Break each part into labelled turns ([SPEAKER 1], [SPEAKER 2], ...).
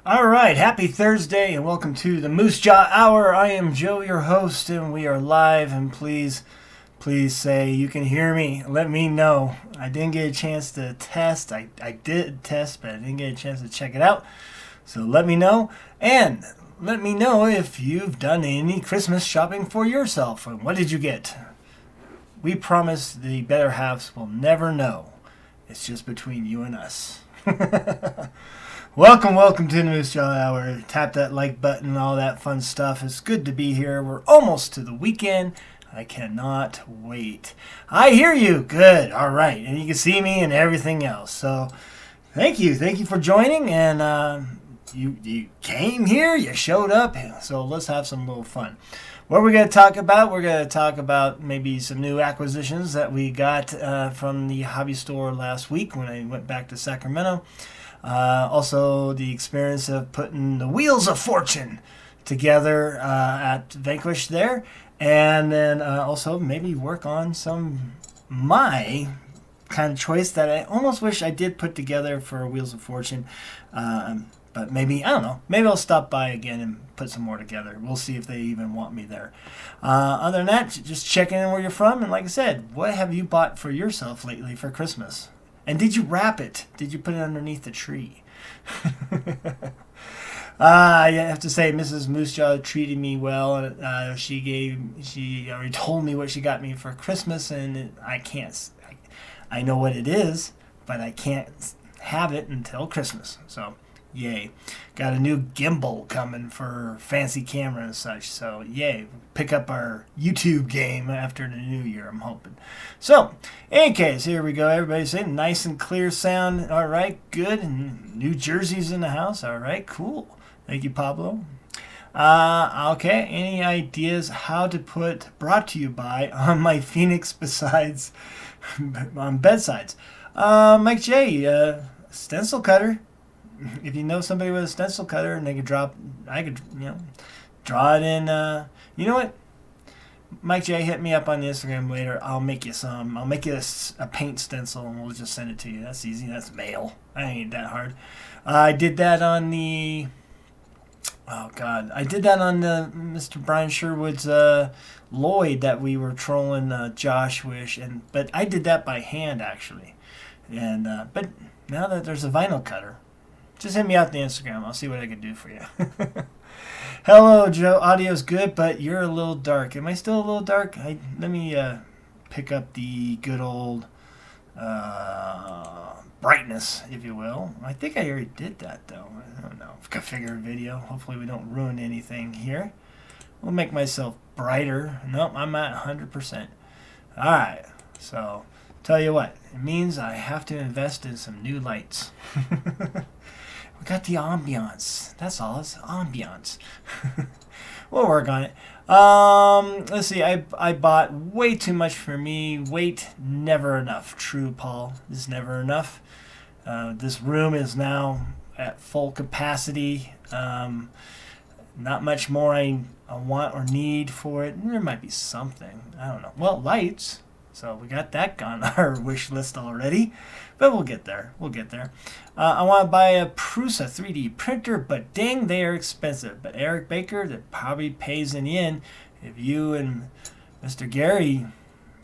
[SPEAKER 1] All right, happy Thursday and welcome to the Moosejaw Hour. I am Joe, your host, and we are live. And please say you can hear me. Let me know. I didn't get a chance to test. I did test, but I didn't get a chance to check it out. So let me know. And let me know if you've done any Christmas shopping for yourself. And what did you get? We promise the better halves will never know. It's just between you and us. Welcome to the Moosejaw Hour. Tap that like button and all that fun stuff. It's good to be here. We're almost to the weekend. I cannot wait. I hear you. Good. All right. And you can see me and everything else. So thank you. Thank you for joining. And you came here. You showed up. So let's have some little fun. What are we going to talk about? We're going to talk about maybe some new acquisitions that we got from the hobby store last week when I went back to Sacramento. Also, the experience of putting the Wheels of Fortune together at Vanquish there. And then also maybe work on some my kind of choice that I almost wish I did put together for Wheels of Fortune. But maybe, I don't know, maybe I'll stop by again and put some more together. We'll see if they even want me there. Other than that, just checking in where you're from. And like I said, what have you bought for yourself lately for Christmas? And did you wrap it? Did you put it underneath the tree? I have to say, Mrs. Moosejaw treated me well. She already told me what she got me for Christmas, and I know what it is, but I can't have it until Christmas. So, yay. Got a new gimbal coming for fancy camera and such. So, yay. Pick up our YouTube game after the new year, I'm hoping. So, in any case, here we go. Everybody say nice and clear sound. All right, good. And New Jersey's in the house. All right, cool. Thank you, Pablo. Okay, any ideas how to put brought to you by on my Phoenix besides on bedsides? Mike J, stencil cutter. If you know somebody with a stencil cutter and I could draw it in. You know what? Mike J, hit me up on the Instagram later. I'll make you some. I'll make you a paint stencil and we'll just send it to you. That's easy. That's mail. I ain't that hard. I did that on the. Oh God! I did that on the Mr. Brian Sherwood's Lloyd that we were trolling Josh Wish, but I did that by hand actually, and but now that there's a vinyl cutter, just hit me out the Instagram. I'll see what I can do for you. Hello, Joe. Audio's good, but you're a little dark. Am I still a little dark? Let me pick up the good old brightness, if you will. I think I already did that, though. I don't know. Configure video. Hopefully we don't ruin anything here. We'll make myself brighter. Nope, I'm at 100%. All right. So, tell you what. It means I have to invest in some new lights. We got the ambiance. That's all. It's ambiance. We'll work on it. Let's see. I bought way too much for me. Weight never enough. True, Paul. Is never enough. This room is now at full capacity. Not much more I want or need for it. There might be something. I don't know. Well, lights. So we got that on our wish list already. But we'll get there. I want to buy a Prusa 3D printer, but dang, they are expensive. But Eric Baker, that probably pays in the end if you and Mr. Gary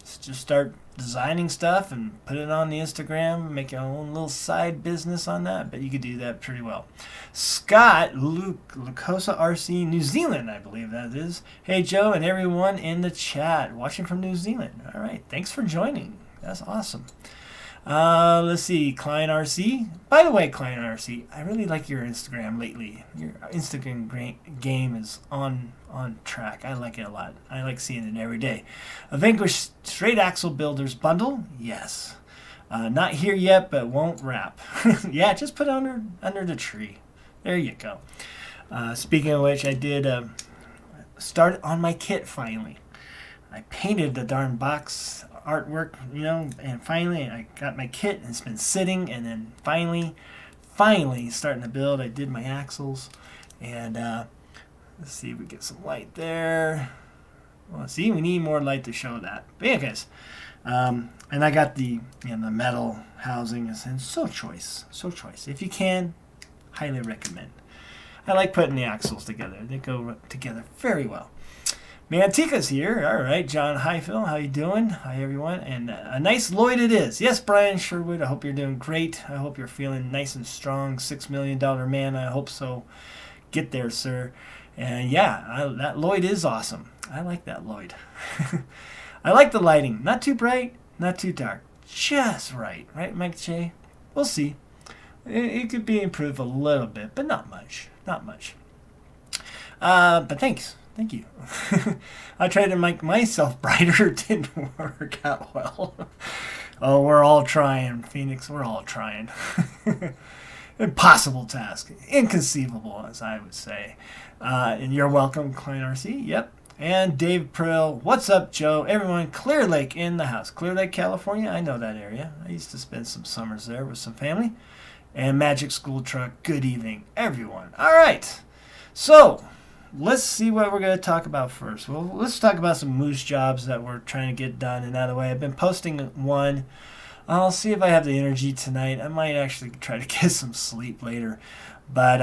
[SPEAKER 1] just start designing stuff and put it on the Instagram, make your own little side business on that. But you could do that pretty well. Scott Lucosa RC, New Zealand, I believe that is. Hey, Joe, and everyone in the chat watching from New Zealand. All right, thanks for joining. That's awesome. Let's see, Klein RC. By the way, Klein RC, I really like your Instagram lately. Your Instagram game is on track. I like it a lot. I like seeing it every day. A Vanquish Straight Axle Builders bundle? Yes. Not here yet, but won't wrap. Yeah, just put it under the tree. There you go. Speaking of which, I did start on my kit finally. I painted the darn box artwork, and finally I got my kit and it's been sitting, and then finally starting to build. I did my axles, and let's see if we get some light there. Well, see, we need more light to show that. But yeah, guys, and I got the metal housing, and so choice. If you can, highly recommend. I like putting the axles together. They go together very well. Mantica's here. All right, John. Hi, Phil. How you doing? Hi, everyone. And a nice Lloyd it is. Yes, Brian Sherwood. I hope you're doing great. I hope you're feeling nice and strong. $6 million man. I hope so. Get there, sir. And yeah, that Lloyd is awesome. I like that Lloyd. I like the lighting. Not too bright, not too dark. Just right. Right, Mike J? We'll see. It could be improved a little bit, but not much. Not much. But thanks. Thank you. I tried to make myself brighter. It didn't work out well. Oh, we're all trying, Phoenix. We're all trying. Impossible task. Inconceivable, as I would say. And you're welcome, Klein RC. Yep. And Dave Prill. What's up, Joe? Everyone, Clear Lake in the house. Clear Lake, California. I know that area. I used to spend some summers there with some family. And Magic School Truck. Good evening, everyone. All right. So, let's see what we're going to talk about first. Well, let's talk about some moose jobs that we're trying to get done and out of the way. I've been posting one. I'll see if I have the energy tonight. I might actually try to get some sleep later. But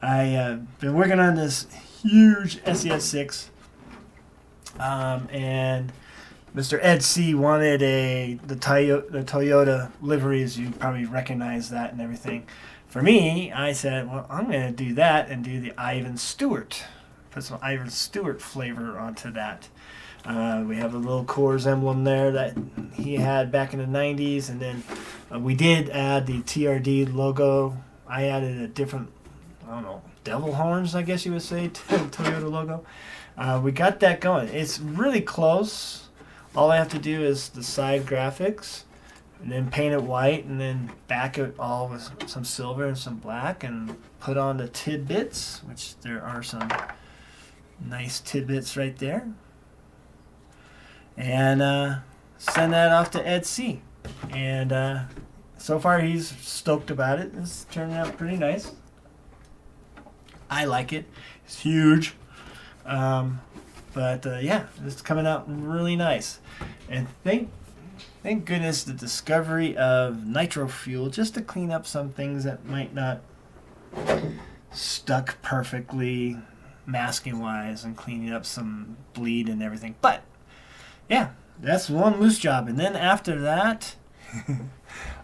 [SPEAKER 1] I've been working on this huge SES6. And Mr. Ed C. wanted the Toyota liveries. You probably recognize that and everything. For me, I said, well, I'm going to do that and do the Ivan Stewart. Put some Ivan Stewart flavor onto that. We have a little Coors emblem there that he had back in the 90s. And then we did add the TRD logo. I added a different, I don't know, devil horns, I guess you would say, to the Toyota logo. We got that going. It's really close. All I have to do is the side graphics. And then paint it white, and then back it all with some silver and some black, and put on the tidbits, which there are some nice tidbits right there. And send that off to Ed C. And so far he's stoked about it. It's turning out pretty nice. I like it. It's huge. But yeah, it's coming out really nice. And Thank goodness the discovery of nitro fuel, just to clean up some things that might not stuck perfectly masking wise, and cleaning up some bleed and everything. But yeah, that's one moose job. And then after that,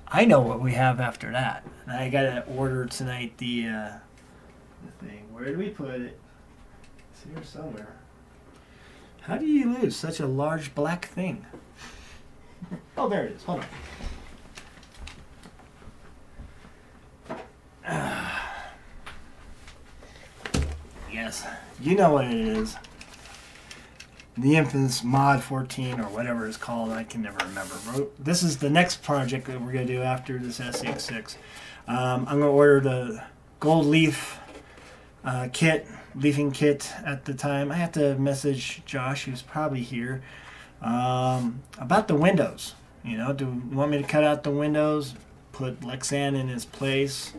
[SPEAKER 1] I know what we have after that. And I got to order tonight the thing. Where do we put it? It's here somewhere. How do you lose such a large black thing? Oh, there it is. Hold on. Yes, you know what it is. The infamous Mod 14 or whatever it's called. I can never remember. This is the next project that we're going to do after this SX6. I'm going to order the gold leaf leafing kit at the time. I have to message Josh, who's probably here. About the windows, do you want me to cut out the windows, put Lexan in its place,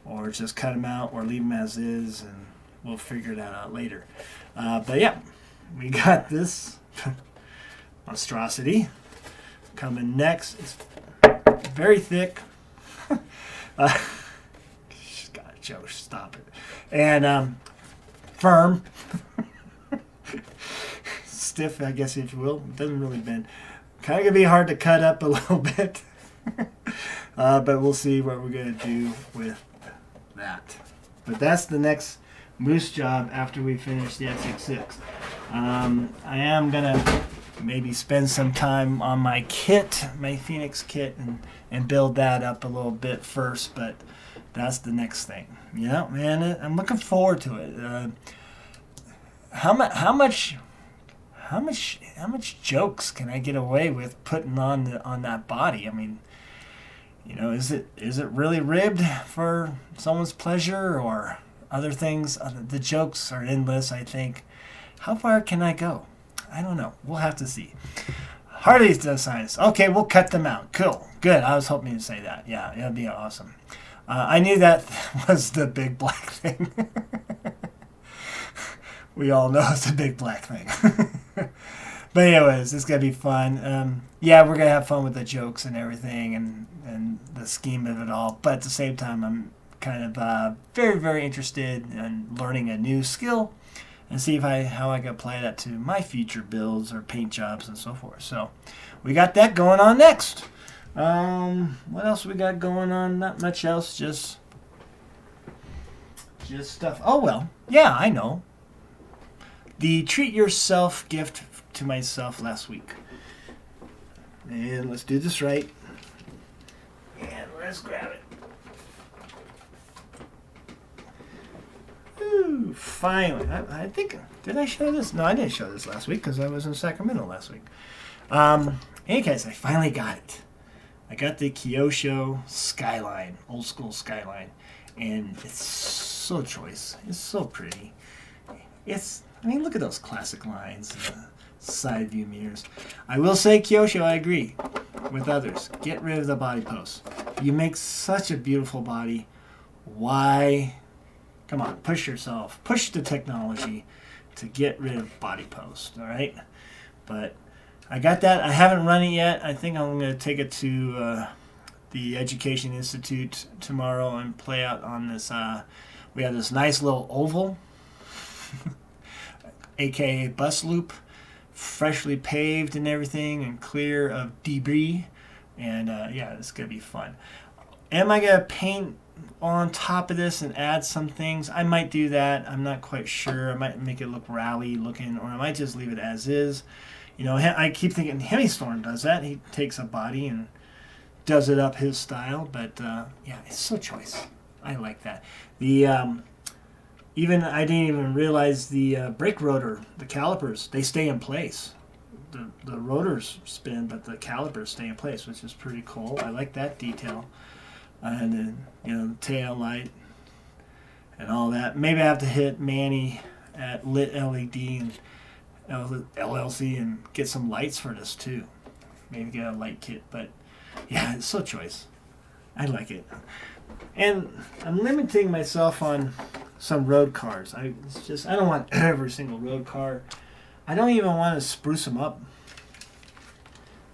[SPEAKER 1] or just cut them out, or leave them as is, and we'll figure that out later. But yeah, we got this monstrosity coming next. It's very thick. God, Joe, stop it. And firm. Stiff, I guess, if you will. It doesn't really bend. Kind of gonna be hard to cut up a little bit. But we'll see what we're gonna do with that. But that's the next moose job after we finish the SX6. I am gonna maybe spend some time on my kit, my Phoenix kit, and build that up a little bit first. But that's the next thing. Yeah, man, I'm looking forward to it. How much jokes can I get away with putting on that body? I mean, is it really ribbed for someone's pleasure or other things? The jokes are endless, I think. How far can I go? I don't know. We'll have to see. Harley's Designs. Okay, we'll cut them out. Cool. Good. I was hoping to say that. Yeah, it'll be awesome. I knew that was the big black thing. We all know it's a big black thing. But anyways, it's going to be fun. Yeah, we're going to have fun with the jokes and everything and the scheme of it all. But at the same time, I'm kind of very, very interested in learning a new skill and see if how I can apply that to my future builds or paint jobs and so forth. So we got that going on next. What else we got going on? Not much else, just stuff. Oh, well, yeah, I know. The treat yourself gift to myself last week. And let's do this right. And let's grab it. Ooh, finally. I think, did I show this? No, I didn't show this last week because I was in Sacramento last week. In any case, I finally got it. I got the Kyosho Skyline, old school Skyline. And it's so choice. It's so pretty. I mean, look at those classic lines, side view mirrors. I will say, Kyosho, I agree with others. Get rid of the body post. You make such a beautiful body. Why? Come on, push yourself. Push the technology to get rid of body post, all right? But I got that. I haven't run it yet. I think I'm going to take it to the Education Institute tomorrow and play out on this. We have this nice little oval, aka bus loop, freshly paved and everything and clear of debris. And yeah, it's going to be fun. Am I going to paint on top of this and add some things? I might do that. I'm not quite sure. I might make it look rally looking, or I might just leave it as is. You know, I keep thinking Hemystorm does that. He takes a body and does it up his style. But yeah, it's so choice. I like that. The even I didn't even realize the brake rotor, the calipers, they stay in place. The rotors spin, but the calipers stay in place, which is pretty cool. I like that detail. And then, you know, the tail light and all that. Maybe I have to hit Manny at Lit LED and LLC and get some lights for this too. Maybe get a light kit, but yeah, it's so choice. I like it. And I'm limiting myself on some road cars. I don't want every single road car. I don't even want to spruce them up.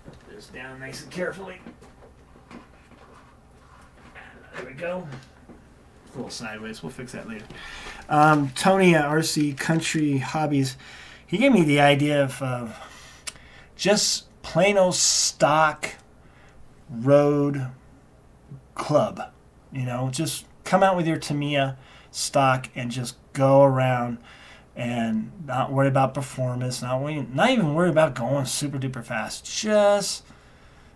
[SPEAKER 1] Put this down nice and carefully. There we go. A little sideways. We'll fix that later. Tony at RC Country Hobbies, he gave me the idea of just plain old stock road club. You know, just come out with your Tamiya stock and just go around and not worry about performance, not even worry about going super duper fast. Just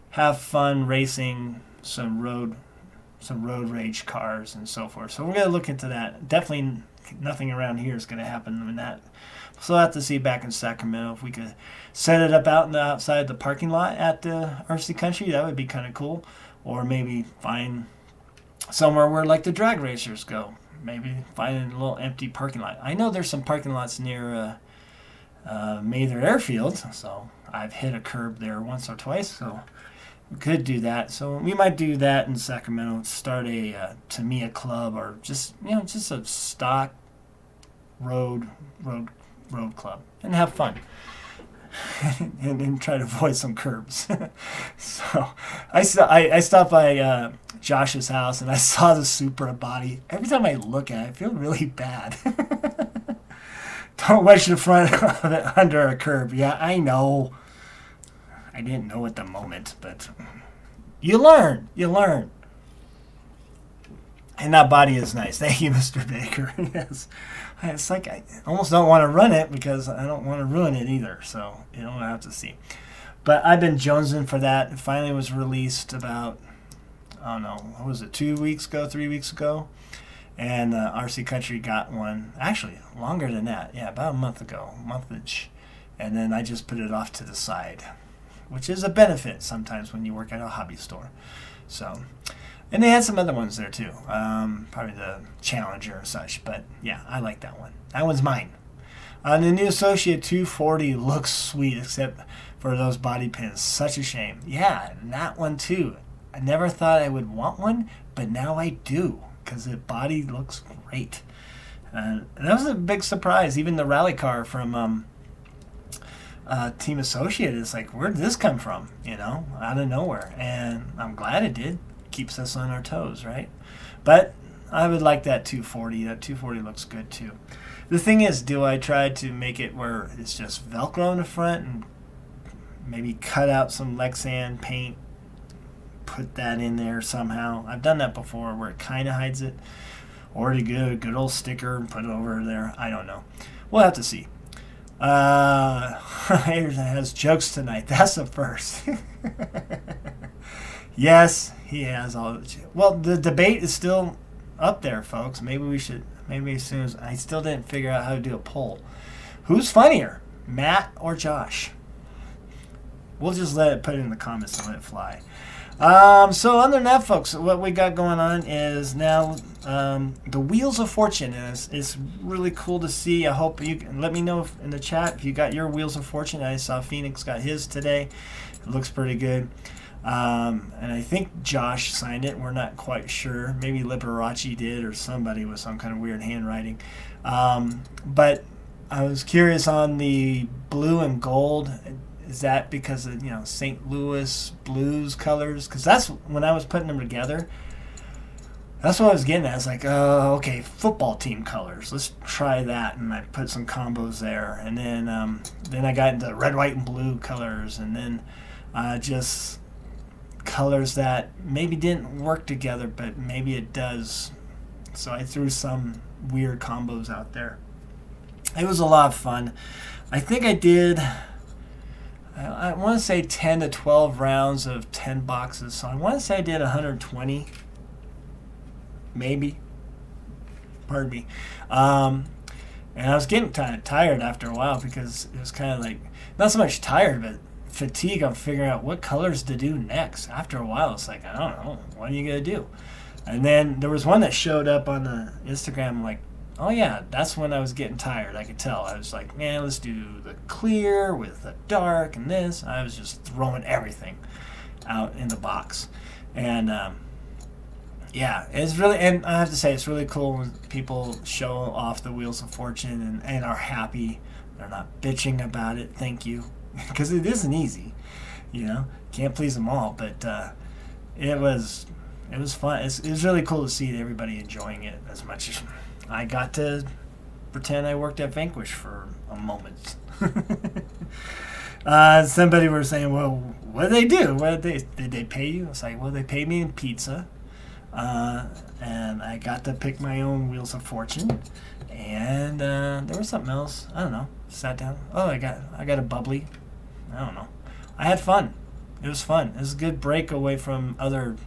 [SPEAKER 1] have fun racing some road rage cars and so forth. So we're going to look into that. Definitely nothing around here is going to happen in that. So we'll have to see back in Sacramento if we could set it up out in the outside the parking lot at the RC Country. That would be kind of cool. Or maybe find somewhere where like the drag racers go. Maybe find a little empty parking lot. I know there's some parking lots near Mather Airfield, so I've hit a curb there once or twice. So we could do that. So we might do that in Sacramento. Start a Tamiya club, or just a stock road club, and have fun. and try to avoid some curbs. So I stopped by Josh's house and I saw the Supra body. Every time I look at it, I feel really bad. Don't wedge the front of it under a curb. Yeah, I know. I didn't know at the moment, but you learn. And that body is nice. Thank you, Mr. Baker. Yes. It's like I almost don't want to run it because I don't want to ruin it either. So, we'll have to see. But I've been jonesing for that. It finally was released about, I don't know, what was it, 3 weeks ago? And RC Country got one. Actually, longer than that. Yeah, about a month ago. Month-ish. And then I just put it off to the side, which is a benefit sometimes when you work at a hobby store. So... And they had some other ones there too, probably the Challenger and such. But yeah, I like that one. That one's mine. The new Associate 240 looks sweet, except for those body pins. Such a shame. Yeah, and that one too. I never thought I would want one, but now I do, because the body looks great. And that was a big surprise. Even the rally car from Team Associate is like, where did this come from? Out of nowhere. And I'm glad it did. Keeps us on our toes, right? But I would like that 240. That 240 looks good too. The thing is, do I try to make it where it's just Velcro in the front and maybe cut out some Lexan paint, put that in there somehow? I've done that before where it kind of hides it. Or to get a good old sticker and put it over there. I don't know. We'll have to see. Hayes has jokes tonight. That's the first. Yes, he has all the jokes. Well, the debate is still up there, folks. Maybe as soon as I still didn't figure out how to do a poll. Who's funnier, Matt or Josh? We'll just put it in the comments and let it fly. So other than that, folks, what we got going on is now the Wheels of Fortune, and it's really cool to see. I hope you can let me know in the chat if you got your Wheels of Fortune. I saw Phoenix got his today. It looks pretty good. And I think Josh signed it. We're not quite sure. Maybe Liberace did, or somebody with some kind of weird handwriting. But I was curious on the blue and gold. Is that because of, St. Louis Blues colors? Because that's when I was putting them together. That's what I was getting at. I was like, oh, okay, football team colors. Let's try that. And I put some combos there. And then I got into red, white, and blue colors. And then just colors that maybe didn't work together, but maybe it does. So I threw some weird combos out there. It was a lot of fun. I think I did... I want to say 10 to 12 rounds of 10 boxes. So I want to say I did 120. Maybe. Pardon me. And I was getting kind of tired after a while because it was kind of like, not so much tired, but fatigue on figuring out what colors to do next. After a while, it's like, I don't know. What are you going to do? And then there was one that showed up on the Instagram like, oh yeah, that's when I was getting tired. I could tell. I was like, man, let's do the clear with the dark and this. I was just throwing everything out in the box. And yeah, it's really, and I have to say, it's really cool when people show off the Wheels of Fortune and are happy. They're not bitching about it. Thank you. Because it isn't easy. Can't please them all. But it was fun. It was really cool to see everybody enjoying it as much as I got to pretend I worked at Vanquish for a moment. Somebody were saying, well, what did they do? Did they pay you? It's like, well, they paid me in pizza. And I got to pick my own Wheels of Fortune. And there was something else. I don't know. Sat down. Oh, I got a bubbly. I don't know. I had fun. It was fun. It was a good break away from other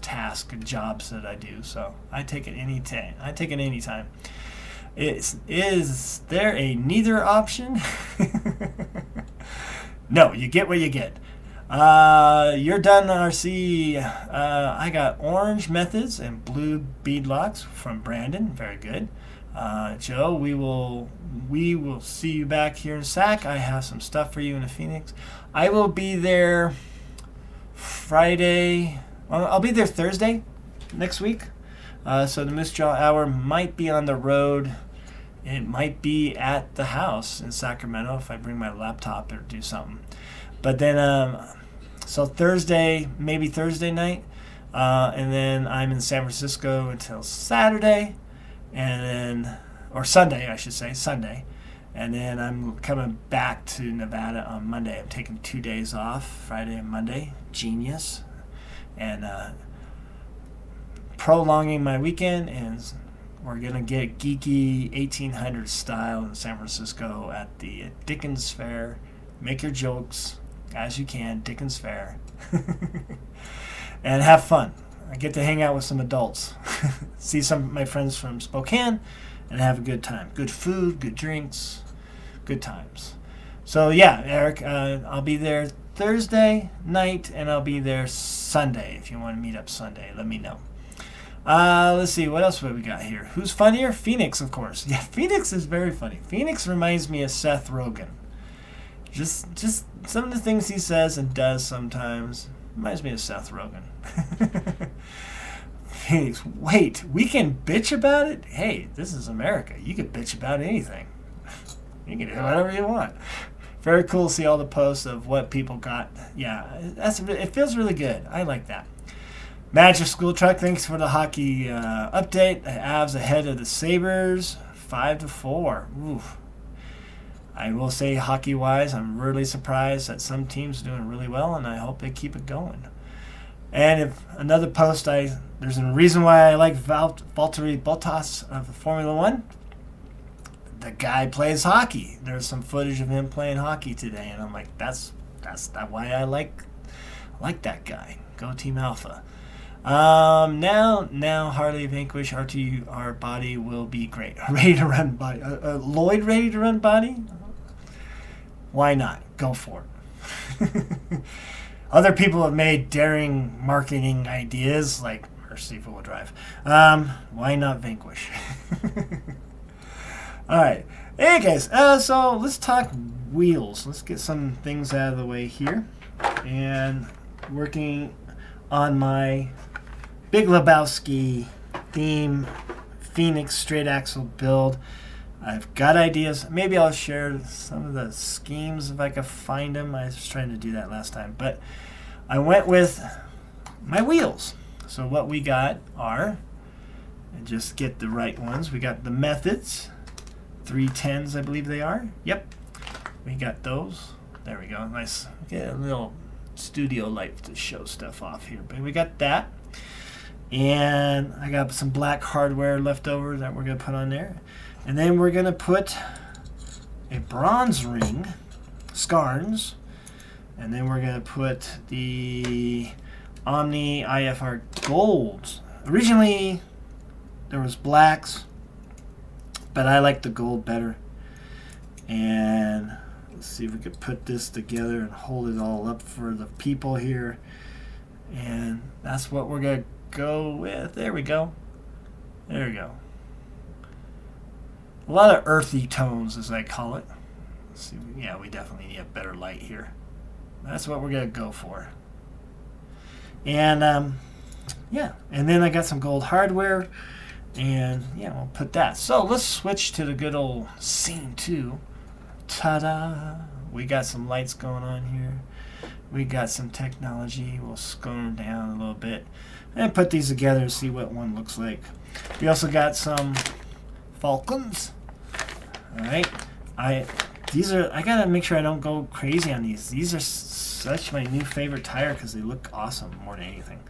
[SPEAKER 1] task and jobs that I do, so I take it anytime. Is there a neither option? No, you get what you get. You're done, RC. I got orange methods and blue beadlocks from Brandon. Very good. Joe, we will see you back here in SAC. I have some stuff for you in the Phoenix. I will be there Friday. I'll be there Thursday next week. So the Moosejaw Hour might be on the road. It might be at the house in Sacramento if I bring my laptop or do something. But then, so Thursday, maybe Thursday night. And then I'm in San Francisco until Saturday. Or Sunday, I should say, Sunday. And then I'm coming back to Nevada on Monday. I'm taking 2 days off, Friday and Monday. Genius. And prolonging my weekend, and we're going to get geeky 1800s style in San Francisco at the Dickens Fair. Make your jokes as you can, Dickens Fair. And have fun. I get to hang out with some adults. See some of my friends from Spokane and have a good time. Good food, good drinks, good times. So yeah, Eric, I'll be there Thursday night, and I'll be there Sunday. If you want to meet up Sunday, let me know. Let's see, what else have we got here? Who's funnier? Phoenix, of course. Yeah, Phoenix is very funny. Phoenix reminds me of Seth Rogen. Just some of the things he says and does sometimes reminds me of Seth Rogen. Phoenix, wait, we can bitch about it? Hey, this is America. You can bitch about anything. You can do whatever you want. Very cool to see all the posts of what people got. Yeah, it feels really good. I like that. Magic School Truck, thanks for the hockey update. The Avs ahead of the Sabres, 5-4. Oof. I will say, hockey-wise, I'm really surprised that some teams are doing really well, and I hope they keep it going. And if another post, there's a reason why I like Valtteri Bottas of Formula One. The guy plays hockey. There's some footage of him playing hockey today, and I'm like, that's why I like that guy. Go Team Alpha. Now Harley Vanquish R2, our body will be great. Ready to run body. Lloyd ready to run body? Why not? Go for it. Other people have made daring marketing ideas like Mercy four-wheel drive. Why not Vanquish? All right. Hey guys, so let's talk wheels. Let's get some things out of the way here. And working on my Big Lebowski theme Phoenix straight axle build. I've got ideas. Maybe I'll share some of the schemes if I can find them. I was trying to do that last time. But I went with my wheels. So what we got are, and just get the right ones, we got the Methods. 310s, I believe they are. Yep. We got those. There we go. Nice. Get a little studio light to show stuff off here. But we got that. And I got some black hardware left over that we're going to put on there. And then we're going to put a bronze ring, scarns. And then we're going to put the Omni IFR golds. Originally, there was blacks, but I like the gold better. And let's see if we could put this together and hold it all up for the people here. And that's what we're going to go with. There we go. There we go. A lot of earthy tones, as I call it. Let's see. Yeah, we definitely need a better light here. That's what we're going to go for. And, yeah. And then I got some gold hardware. And, yeah, we'll put that. So let's switch to the good old scene 2. Ta-da! We got some lights going on here. We got some technology. We'll scroll them down a little bit and put these together and see what one looks like. We also got some Falcons. All right. I gotta make sure I don't go crazy on these. These are such my new favorite tire because they look awesome more than anything.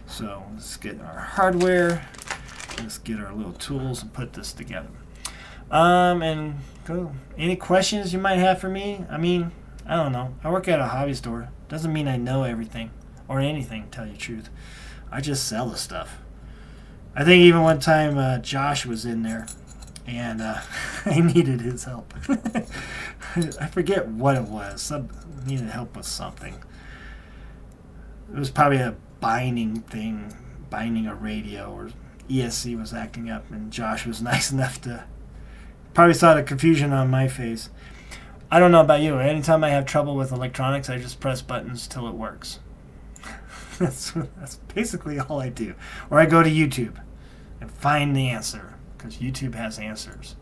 [SPEAKER 1] So let's get our hardware. Let's get our little tools and put this together. And go. Any questions you might have for me? I mean, I don't know. I work at a hobby store. Doesn't mean I know everything or anything, to tell you the truth. I just sell the stuff. I think even one time Josh was in there and I needed his help. I forget what it was. Needed help with something. It was probably a binding thing, binding a radio, or ESC was acting up, and Josh was nice enough to probably saw the confusion on my face. I don't know about you. Anytime I have trouble with electronics, I just press buttons till it works. That's basically all I do. Or I go to YouTube and find the answer, because YouTube has answers.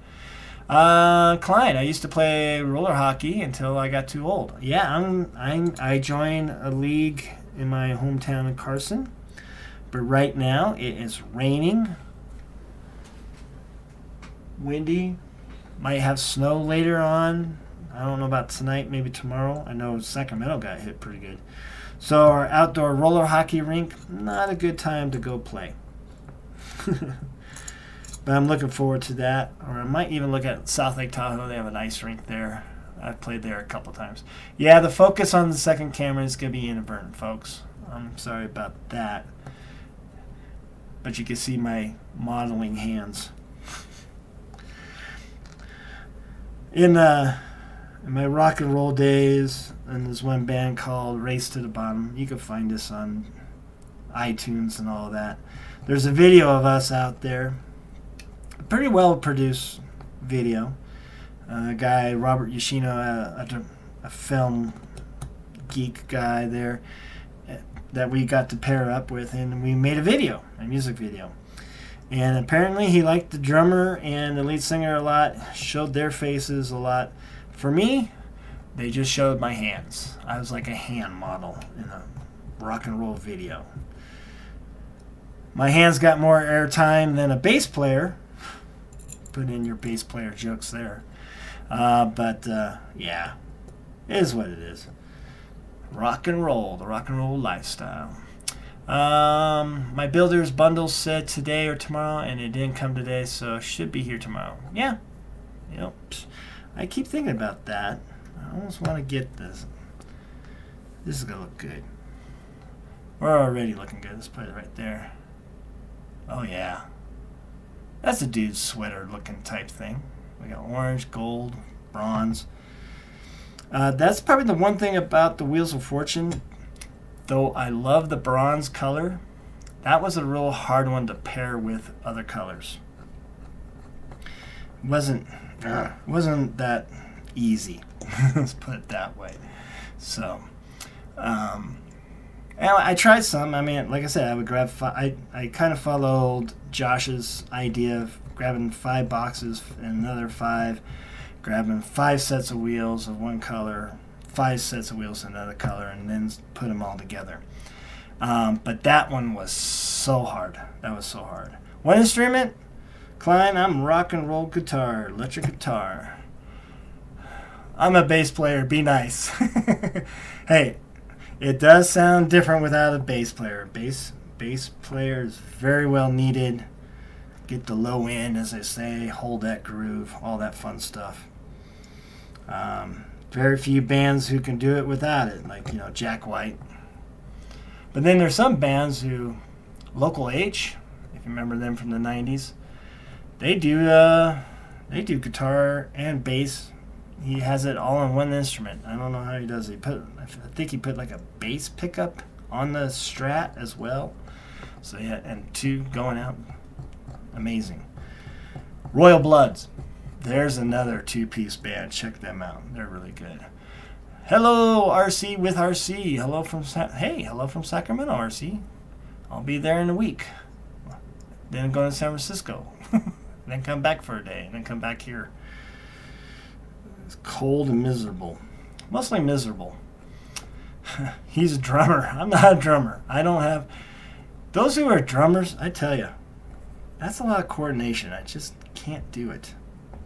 [SPEAKER 1] Klein, I used to play roller hockey until I got too old. Yeah, I joined a league in my hometown in Carson, but right now it is raining, windy, might have snow later on. I don't know about tonight, maybe tomorrow. I know Sacramento got hit pretty good. So our outdoor roller hockey rink, not a good time to go play. But I'm looking forward to that. Or I might even look at South Lake Tahoe. They have an ice rink there. I've played there a couple times. Yeah, the focus on the second camera is going to be inadvertent, folks. I'm sorry about that. But you can see my modeling hands. In my rock and roll days, and there's one band called Race to the Bottom. You can find this on iTunes and all of that. There's a video of us out there. A pretty well produced video. A guy, Robert Yoshino, a film geek guy there, that we got to pair up with, and we made a music video. And apparently he liked the drummer and the lead singer a lot, showed their faces a lot. For me, they just showed my hands. I was like a hand model in a rock and roll video. My hands got more airtime than a bass player. Put in your bass player jokes there. But yeah, it is what it is. Rock and roll, the rock and roll lifestyle. My builder's bundle said today or tomorrow, and it didn't come today, so it should be here tomorrow. Yeah. Yep. I keep thinking about that. I almost want to get this. This is going to look good. We're already looking good. Let's put it right there. Oh, yeah. That's a dude's sweater looking type thing. We got orange, gold, bronze. That's probably the one thing about the Wheels of Fortune. Though I love the bronze color, that was a real hard one to pair with other colors. Wasn't that easy. Let's put it that way. So, and I tried some. I mean, like I said, I would grab I kind of followed Josh's idea of grabbing 5 boxes and another 5, grabbing 5 sets of wheels of one color, 5 sets of wheels in another color, and then put them all together. But that one was so hard. That was so hard. One instrument, Klein, I'm rock and roll guitar, electric guitar. I'm a bass player, be nice. Hey, it does sound different without a bass player. Bass player is very well needed. Get the low end, as they say, hold that groove, all that fun stuff. Very few bands who can do it without it, like, Jack White. But then there's some bands who, Local H, if you remember them from the 90s, they do guitar and bass. He has it all in one instrument. I don't know how he does it. I think he put like a bass pickup on the Strat as well. So yeah, and 2 going out. Amazing. Royal Bloods. There's another 2-piece band. Check them out. They're really good. Hello, RC with RC. Hello from Sacramento, RC. I'll be there in a week. Then go to San Francisco. Then come back for a day. And then come back here. It's cold and miserable. Mostly miserable. He's a drummer. I'm not a drummer. I don't have... Those who are drummers, I tell you, that's a lot of coordination. I just can't do it.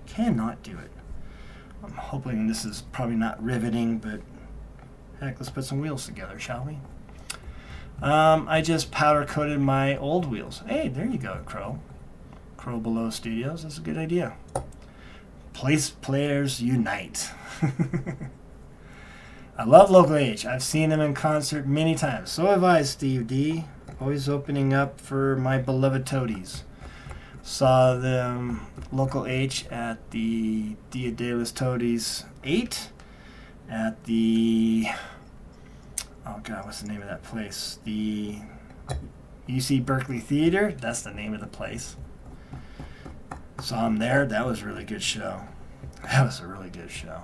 [SPEAKER 1] Cannot do it. I'm hoping this is probably not riveting, but heck, let's put some wheels together, shall we? I just powder coated my old wheels. Hey, there you go, Crow. Crow Below Studios. That's a good idea. Place players unite. I love Local H. I've seen them in concert many times. So have I, Steve D. Always opening up for my beloved Toadies. Saw them, Local H, at the Dia de los Toadies 8, at the, oh God, what's the name of that place? The UC Berkeley Theater, that's the name of the place. Saw him there. That was a really good show. That was a really good show.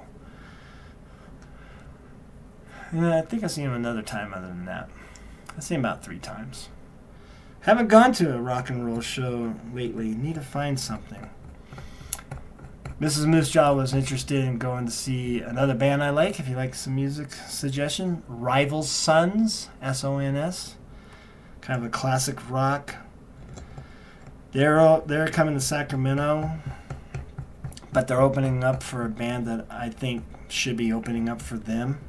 [SPEAKER 1] Yeah, I think I've seen him another time other than that. I've seen him about 3 times. Haven't gone to a rock and roll show lately. Need to find something. Mrs. Moosejaw was interested in going to see another band I like. If you like some music suggestion, Rival Sons, S-O-N-S. Kind of a classic rock. They're coming to Sacramento, but they're opening up for a band that I think should be opening up for them.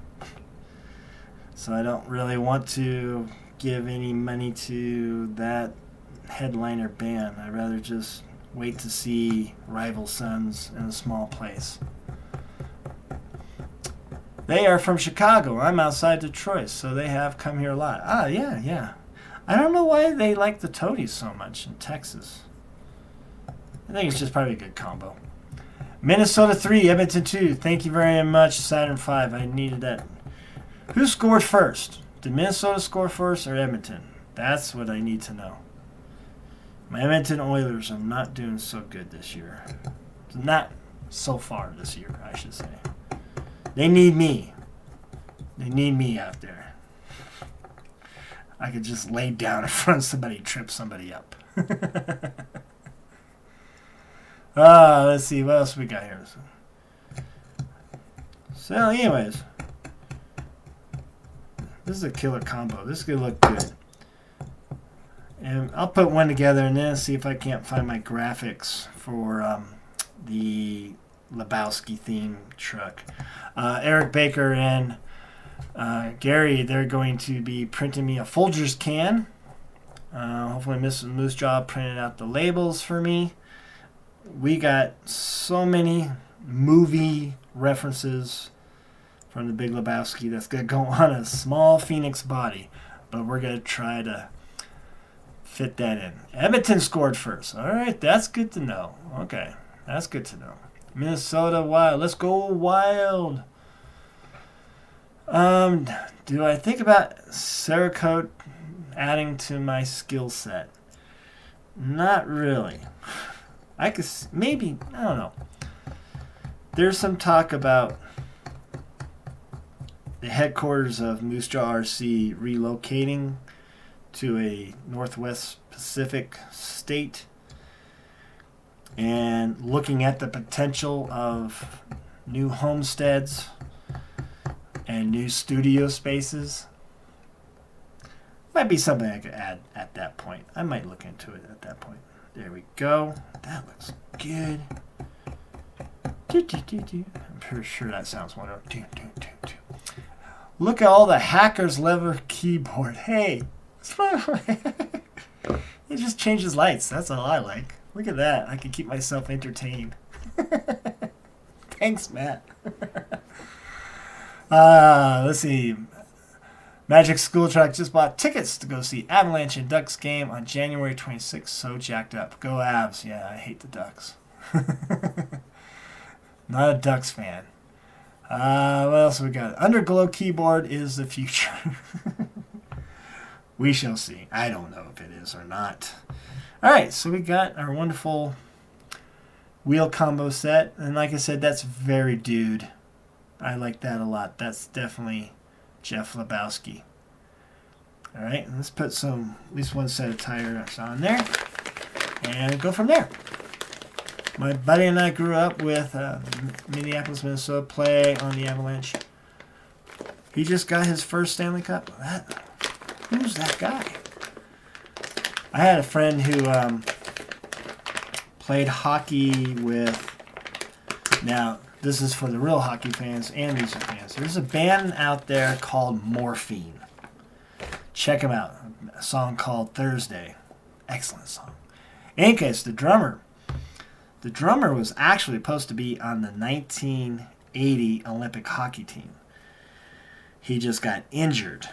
[SPEAKER 1] So I don't really want to give any money to that headliner band. I'd rather just wait to see Rival Sons in a small place. They are from Chicago. I'm outside Detroit, so they have come here a lot. Ah, yeah. I don't know why they like the Toadies so much in Texas. I think it's just probably a good combo. Minnesota 3, Edmonton 2. Thank you very much, Saturn 5. I needed that. Who scored first? Did Minnesota score first or Edmonton? That's what I need to know. My Edmonton Oilers are not doing so good this year. Not so far this year, I should say. They need me. They need me out there. I could just lay down in front of somebody and trip somebody up. Let's see. What else we got here? So, anyways. This is a killer combo. This is going to look good. And I'll put one together and then see if I can't find my graphics for the Lebowski theme truck. Eric Baker and Gary, they're going to be printing me a Folgers can. Hopefully Mrs. Moosejaw printed out the labels for me. We got so many movie references from the Big Lebowski that's going to go on a small Phoenix body. But we're going to try to fit that in. Edmonton scored first. All right, that's good to know. Okay, that's good to know. Minnesota Wild. Let's go Wild. Do I think about Cerakote adding to my skill set? Not really. I could maybe, I don't know. There's some talk about the headquarters of Moosejaw RC relocating to a Northwest Pacific state and looking at the potential of new homesteads and new studio spaces. Might be something I could add at that point. I might look into it at that point. There we go. That looks good. I'm pretty sure that sounds wonderful. Look at all the hacker's lever keyboard. Hey, it just changes lights. That's all I like. Look at that. I can keep myself entertained. Thanks, Matt. Let's see. Magic School Truck just bought tickets to go see Avalanche and Ducks game on January 26th. So jacked up. Go Avs. Yeah, I hate the Ducks. Not a Ducks fan. What else we got? Underglow keyboard is the future. We shall see. I don't know if it is or not. All right, so we got our wonderful wheel combo set. And like I said, that's very dude. I like that a lot. That's definitely Jeff Lebowski. All right, let's put some, at least one set of tires on there and go from there. My buddy and I grew up with Minneapolis, Minnesota play on the Avalanche. He just got his first Stanley Cup. Who's that guy? I had a friend who played hockey with, now this is for the real hockey fans and music fans. There's a band out there called Morphine. Check them out. A song called Thursday. Excellent song. In any case, the drummer was actually supposed to be on the 1980 Olympic hockey team. He just got injured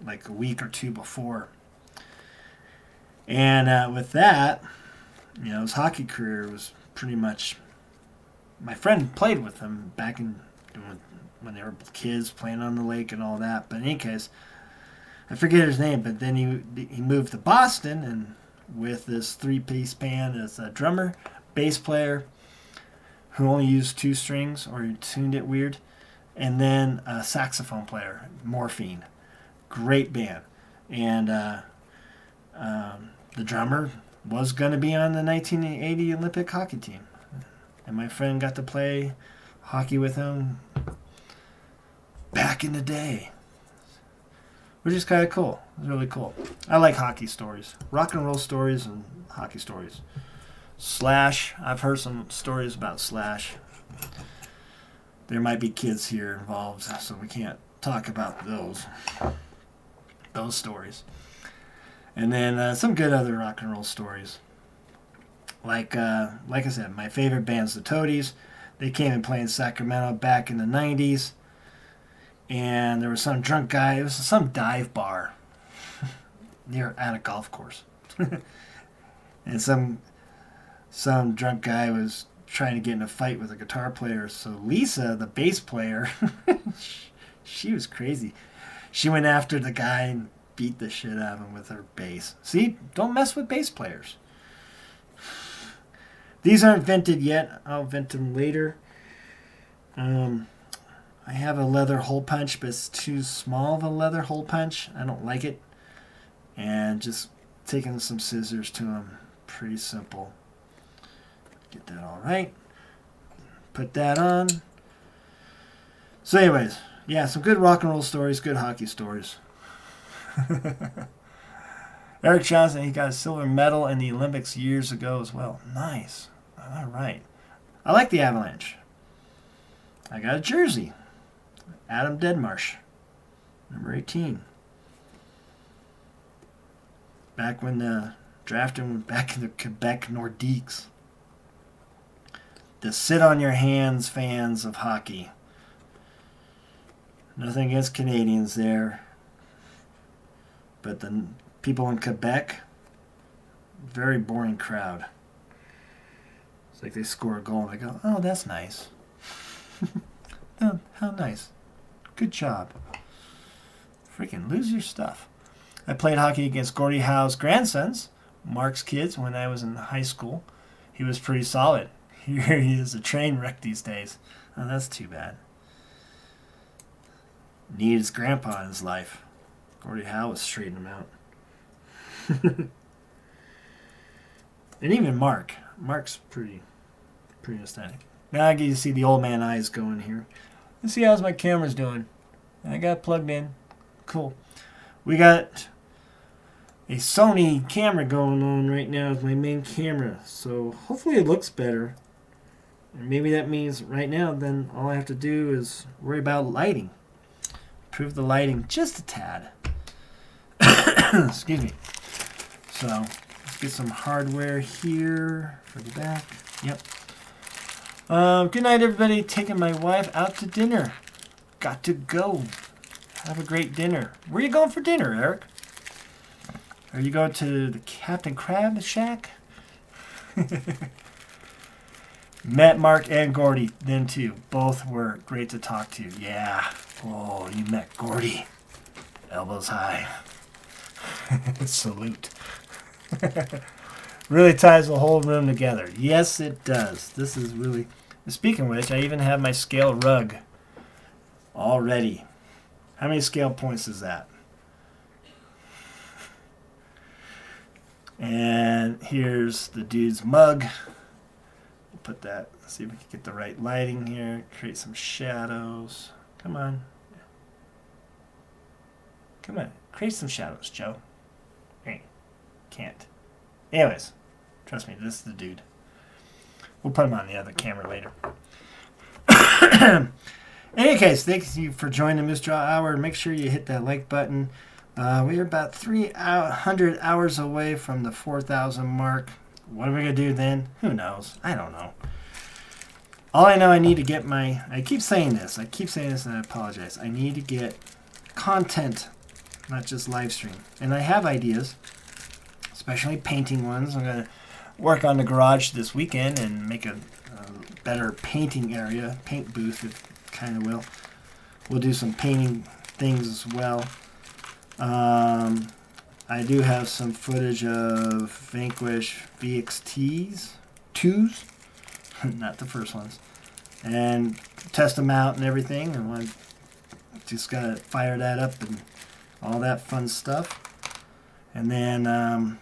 [SPEAKER 1] like a week or two before. And with that, you know, his hockey career was pretty much... My friend played with him back in when they were kids playing on the lake and all that. But in any case, I forget his name. But then he moved to Boston, and with this three-piece band as a drummer, bass player who only used two strings or tuned it weird, and then a saxophone player, Morphine. Great band. And the drummer was going to be on the 1980 Olympic hockey team. And my friend got to play hockey with him back in the day, which is kind of cool. It's really cool. I like hockey stories, rock and roll stories, and hockey stories. Slash, I've heard some stories about Slash. There might be kids here involved, so we can't talk about those stories. And then some good other rock and roll stories. Like I said, my favorite band's the Toadies. They came and played in Sacramento back in the 90s. And there was some drunk guy. It was some dive bar at a golf course. And some drunk guy was trying to get in a fight with a guitar player. So Lisa, the bass player, she was crazy. She went after the guy and beat the shit out of him with her bass. See, don't mess with bass players. These aren't vented yet. I'll vent them later. I have a leather hole punch, but it's too small of a leather hole punch. I don't like it. And just taking some scissors to them. Pretty simple. Get that all right. Put that on. So anyways, yeah, some good rock and roll stories, good hockey stories. Eric Johnson, he got a silver medal in the Olympics years ago as well. Nice. All right. I like the Avalanche. I got a jersey. Adam Deadmarsh, number 18. Back when the drafting went back in the Quebec Nordiques. The sit on your hands fans of hockey. Nothing against Canadians there. But the people in Quebec, very boring crowd. It's like they score a goal and I go, oh, that's nice. Oh, how nice. Good job. Freaking lose your stuff. I played hockey against Gordie Howe's grandsons, Mark's kids, when I was in high school. He was pretty solid. Here he is a train wreck these days. Oh, that's too bad. Needed his grandpa in his life. Gordie Howe was straightening him out. And even Mark. Mark's pretty aesthetic. Now I get to see the old man eyes going here. Let's see how's my camera's doing. I got it plugged in. Cool. We got a Sony camera going on right now as my main camera. So hopefully it looks better. And maybe that means right now then all I have to do is worry about lighting. Improve the lighting just a tad. Excuse me. So let's get some hardware here for the back. Yep. Good night, everybody. Taking my wife out to dinner. Got to go. Have a great dinner. Where are you going for dinner, Eric? Are you going to the Captain Crab Shack? Met Mark and Gordy then too. Both were great to talk to. Yeah. Oh, you met Gordy. Elbows high. Salute. Really ties the whole room together. Yes, it does. This is really... Speaking of which, I even have my scale rug already. How many scale points is that? And here's the dude's mug. We'll put that, see if we can get the right lighting here. Create some shadows. Come on. Come on. Create some shadows, Joe. Hey, can't. Anyways, trust me, this is the dude. We'll put him on the other camera later. In any case, thank you for joining the Moosejaw Hour. Make sure you hit that like button. We are about 300 hours away from the 4,000 mark. What are we going to do then? Who knows? I don't know. All I know, I need to get my... I keep saying this and I apologize. I need to get content, not just live stream. And I have ideas, especially painting ones. I'm going to work on the garage this weekend and make a better painting area, paint booth, if kind of will. We'll do some painting things as well. I do have some footage of Vanquish VXTs, 2s, not the first ones, and test them out and everything. And I just gotta fire that up and all that fun stuff. And then I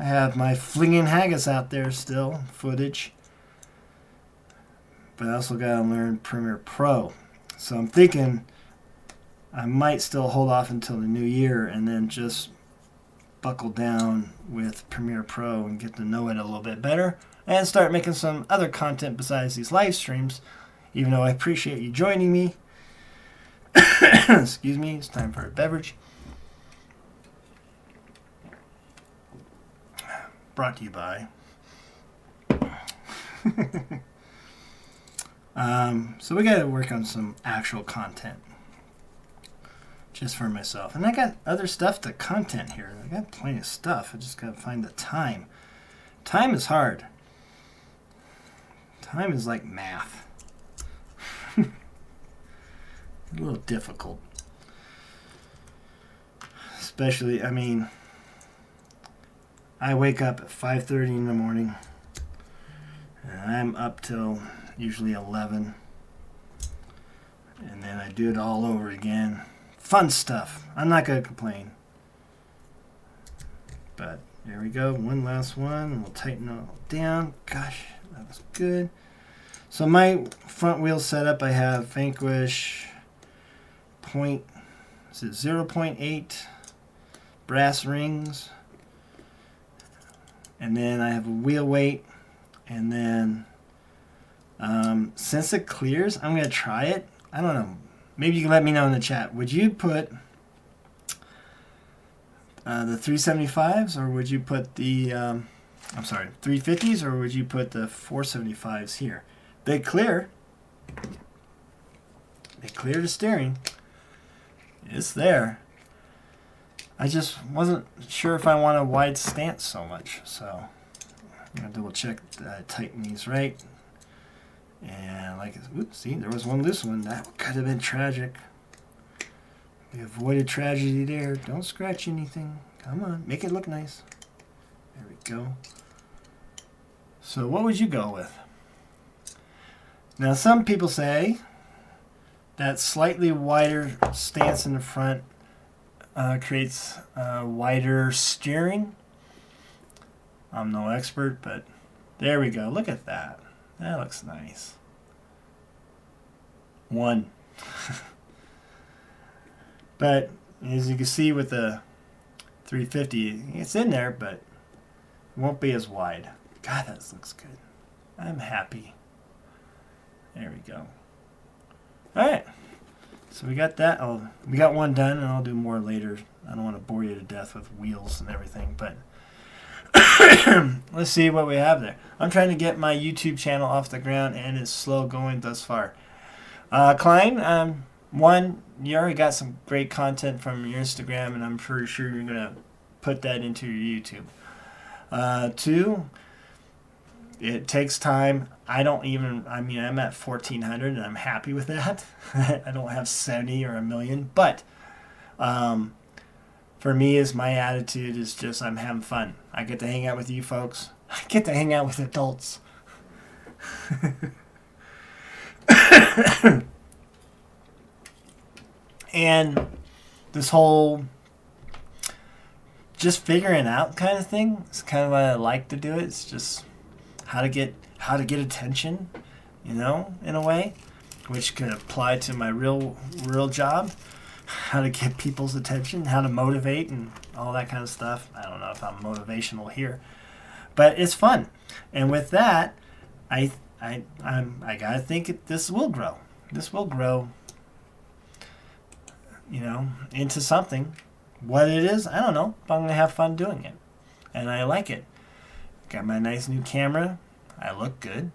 [SPEAKER 1] have my flinging haggis out there still, footage. But I also gotta learn Premiere Pro. So I'm thinking I might still hold off until the new year and then just buckle down with Premiere Pro and get to know it a little bit better and start making some other content besides these live streams, even though I appreciate you joining me. Excuse me, it's time for a beverage. Brought to you by... So we got to work on some actual content just for myself. And I got other stuff to content here. I got plenty of stuff. I just got to find the time. Time is hard. Time is like math. A little difficult. Especially, I mean, I wake up at 5:30 in the morning. And I'm up till usually 11. And then I do it all over again. Fun stuff. I'm not going to complain. But there we go. One last one. We'll tighten it all down. Gosh, that was good. So my front wheel setup, I have Vanquish .0.8 brass rings. And then I have a wheel weight. And then since it clears, I'm going to try it. I don't know. Maybe you can let me know in the chat. Would you put the 375s, or would you put the 350s, or would you put the 475s here? They clear. They clear the steering. It's there. I just wasn't sure if I want a wide stance so much, so I'm gonna double check that I tighten these right. And like, oops, see, there was one loose one. That could have been tragic. We avoided tragedy there. Don't scratch anything. Come on, make it look nice. There we go. So what would you go with? Now some people say that slightly wider stance in the front creates wider steering. I'm no expert, but there we go. Look at that. That looks nice. One. But as you can see with the 350, it's in there, but it won't be as wide. God, that looks good. I'm happy. There we go. Alright. So we got that. We got one done, and I'll do more later. I don't want to bore you to death with wheels and everything, but let's see what we have there. I'm trying to get my YouTube channel off the ground, and it's slow going thus far. Klein, one, you already got some great content from your Instagram, and I'm pretty sure you're going to put that into your YouTube. Two, it takes time. I'm at 1,400, and I'm happy with that. I don't have 70 or a million, but for me, my attitude is just I'm having fun. I get to hang out with you folks. I get to hang out with adults. And this whole just figuring out kind of thing is kind of what I like to do. It's just how to get attention, in a way, which could apply to my real job. How to get people's attention, how to motivate, and all that kind of stuff. I don't know if I'm motivational here, but it's fun. And with that, I gotta think this will grow. This will grow, into something. What it is, I don't know, but I'm gonna have fun doing it, and I like it. Got my nice new camera. I look good.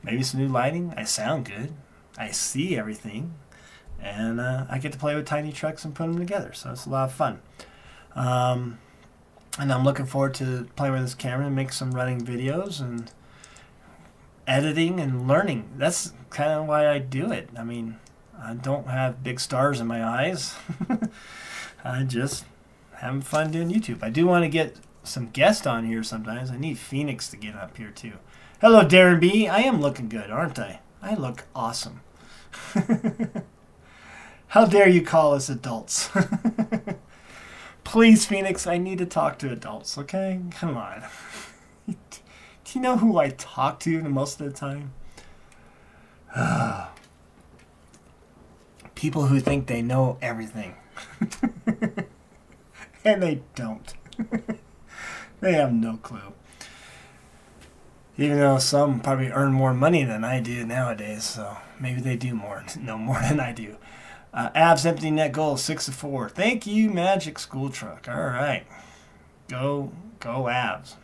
[SPEAKER 1] Maybe some new lighting. I sound good. I see everything. And I get to play with tiny trucks and put them together, so it's a lot of fun. And I'm looking forward to playing with this camera and make some running videos and editing and learning. That's kind of why I do it. I mean, I don't have big stars in my eyes. I just having fun doing YouTube. I do want to get some guests on here sometimes. I need Phoenix to get up here too. Hello, Darren B. I am looking good, aren't I? I look awesome. How dare you call us adults? Please, Phoenix, I need to talk to adults, okay? Come on. Do you know who I talk to most of the time? People who think they know everything. And they don't. They have no clue. Even though some probably earn more money than I do nowadays, so maybe they do know more than I do. Abs empty net goal 6-4. Thank you, Magic School Truck. All right, go Abs.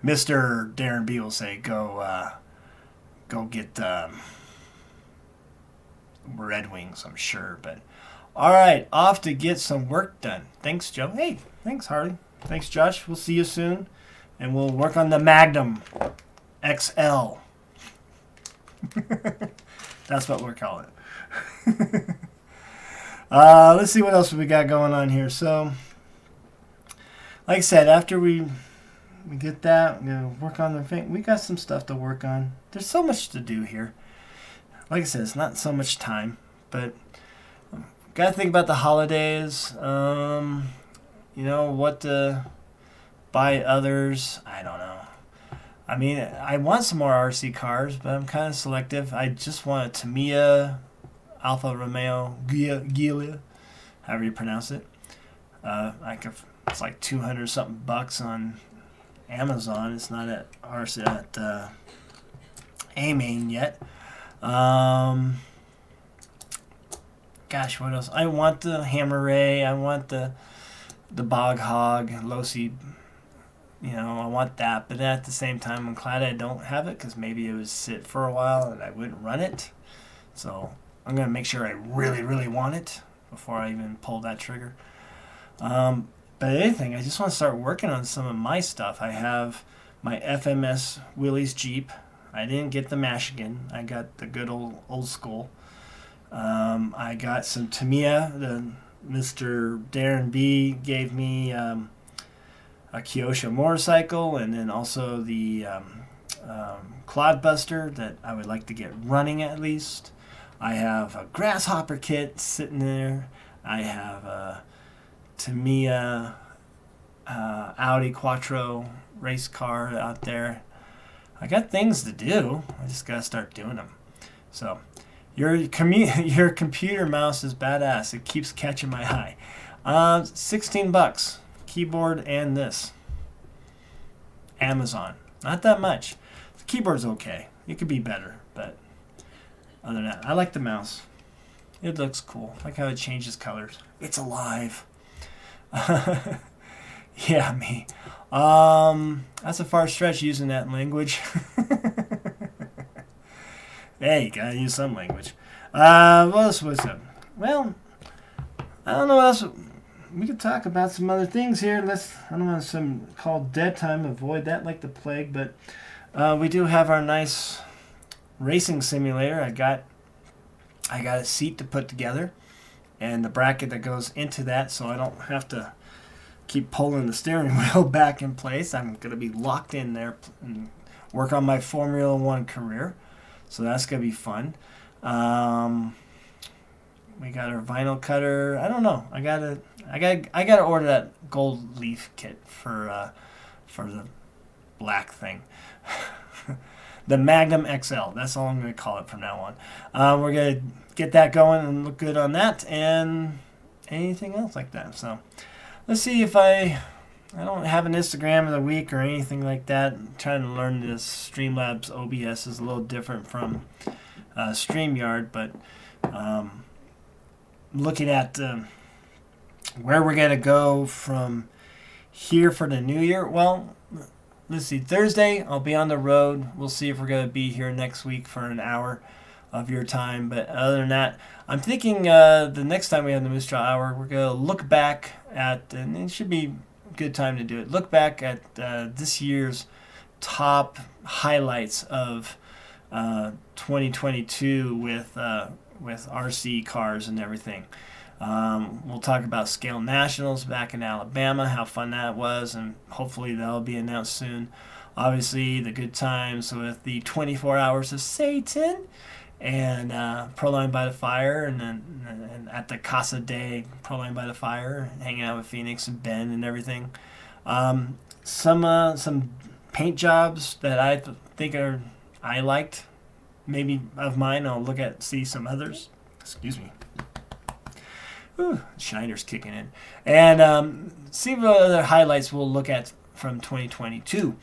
[SPEAKER 1] Mr. Darren B will say go get Red Wings. I'm sure, but all right, off to get some work done. Thanks, Joe. Hey, thanks, Harley. Thanks, Josh. We'll see you soon, and we'll work on the Magnum XL. That's what we're calling it. Let's see what else we got going on here. So, like I said, after we get that, work on the thing. We got some stuff to work on. There's so much to do here. Like I said, it's not so much time, but got to think about the holidays. What to buy others. I don't know. I mean, I want some more RC cars, but I'm kind of selective. I just want a Tamiya Alfa Romeo Giulia, however you pronounce it. It's like $200 something on Amazon. It's not at ours at A-Main yet. Gosh, what else? I want the Hammer Ray. I want the Bog Hog, Losi. I want that. But at the same time, I'm glad I don't have it because maybe it would sit for a while and I wouldn't run it. So I'm going to make sure I really, really want it before I even pull that trigger. But anything, I just want to start working on some of my stuff. I have my FMS Willys Jeep. I didn't get the Michigan. I got the good old school. I got some Tamiya. Mr. Darren B gave me a Kyosho motorcycle, and then also the Clodbuster that I would like to get running at least. I have a Grasshopper kit sitting there. I have a Tamiya Audi Quattro race car out there. I got things to do. I just gotta start doing them. So your computer mouse is badass. It keeps catching my eye. $16 keyboard and this. Amazon. Not that much. The keyboard's okay. It could be better, but other than that, I like the mouse. It looks cool. I like how it changes colors. It's alive. Yeah, me. That's a far stretch using that language. Hey, you gotta use some language. What else was it? Well, I don't know what else. We could talk about some other things here. I don't want some called dead time. Avoid that like the plague. But we do have our nice racing simulator. I got a seat to put together and the bracket that goes into that, so I don't have to keep pulling the steering wheel back in place. I'm going to be locked in there and work on my Formula One career. So that's going to be fun. We got our vinyl cutter. I don't know. I gotta order that gold leaf kit for the black thing. The Magnum XL. That's all I'm going to call it from now on. We're going to get that going and look good on that and anything else like that. So let's see if I don't have an Instagram of the week or anything like that. I'm trying to learn this Streamlabs OBS is a little different from StreamYard, but looking at where we're going to go from here for the new year. Well, let's see. Thursday, I'll be on the road. We'll see if we're going to be here next week for an hour of your time. But other than that, I'm thinking the next time we have the Moosejaw Hour, we're going to look back at, and it should be a good time to do it, look back at this year's top highlights of 2022 with RC cars and everything. We'll talk about Scale Nationals back in Alabama, how fun that was, and hopefully that'll be announced soon. Obviously, the good times with the 24 Hours of Satan and Proline by the Fire, and then and at the Casa Day, Proline by the Fire, hanging out with Phoenix and Ben and everything. Some paint jobs that I think I liked, maybe of mine. I'll see some others. Excuse me. Ooh, Shiner's kicking in. And see what other highlights we'll look at from 2022.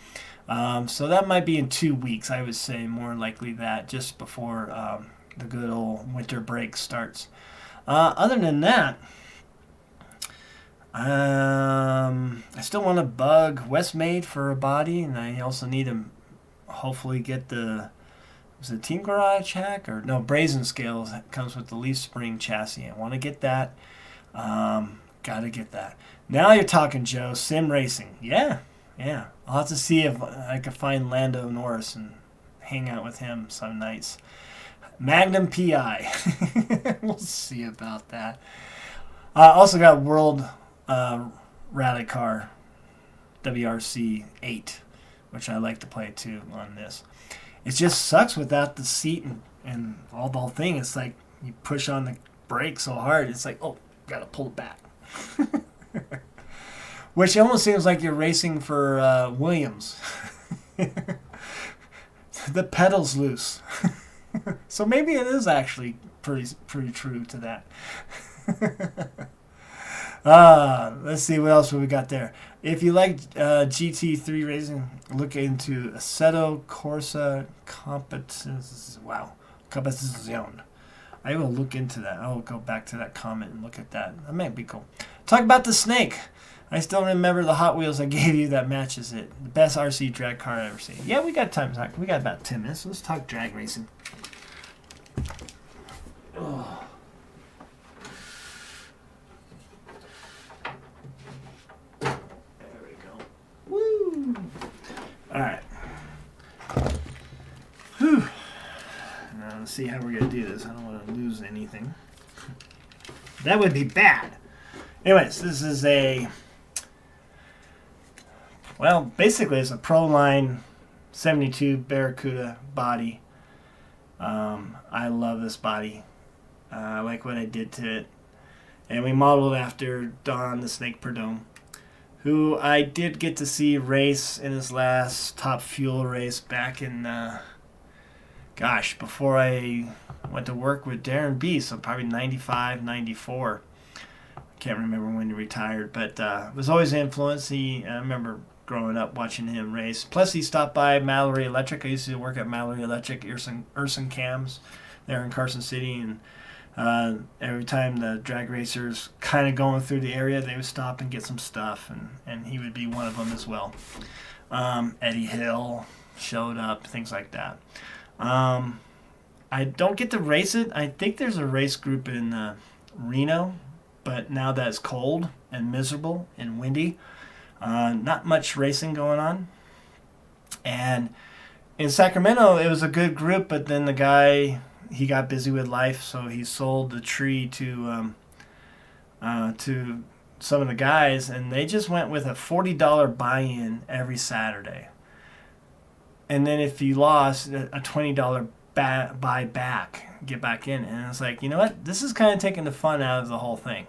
[SPEAKER 1] So that might be in 2 weeks, I would say, more likely that, just before the good old winter break starts. Other than that, I still want to bug Westmade for a body, and I also need to hopefully get was it Team Garage hack? Or no, Brazen Scales comes with the leaf spring chassis. I want to get that. Gotta get that. Now you're talking, Joe. Sim racing. Yeah. I'll have to see if I can find Lando Norris and hang out with him some nights. Magnum PI. We'll see about that. I also got World Rally Car WRC 8, which I like to play too on this. It just sucks without the seat and all the whole thing. It's like you push on the brake so hard, it's like, oh, gotta pull it back. Which almost seems like you're racing for Williams. The pedal's loose. So maybe it is actually pretty true to that. Let's see what else we got there. If you like GT3 racing, look into Assetto Corsa Competizione. Wow, Competizione. I will look into that. I'll go back to that comment and look at that. That might be cool. Talk about the Snake. I still remember the Hot Wheels I gave you that matches it. The best RC drag car I've ever seen. Yeah, we got time to talk. We got about 10 minutes. Let's talk drag racing. Oh. Woo! All right. Whew. Now let's see how we're gonna do this. I don't want to lose anything. That would be bad. Anyways, this is basically it's a Proline 72 Barracuda body. I love this body. I like what I did to it, and we modeled after Don the Snake Perdome, who I did get to see race in his last Top Fuel race back in, before I went to work with Darren B, so probably 95, 94. I can't remember when he retired, but was always an influence. I remember growing up watching him race. Plus, he stopped by Mallory Electric. I used to work at Mallory Electric, Urson Cams there in Carson City, and every time the drag racers kind of going through the area, they would stop and get some stuff, and he would be one of them as well. Eddie Hill showed up, things like that. I don't get to race it. I think there's a race group in Reno, but now that it's cold and miserable and windy, not much racing going on. And in Sacramento, it was a good group, but then the guy, he got busy with life, so he sold the tree to some of the guys, and they just went with a $40 buy-in every Saturday. And then if you lost, a $20 buy back, get back in. And it's like, you know what? This is kind of taking the fun out of the whole thing.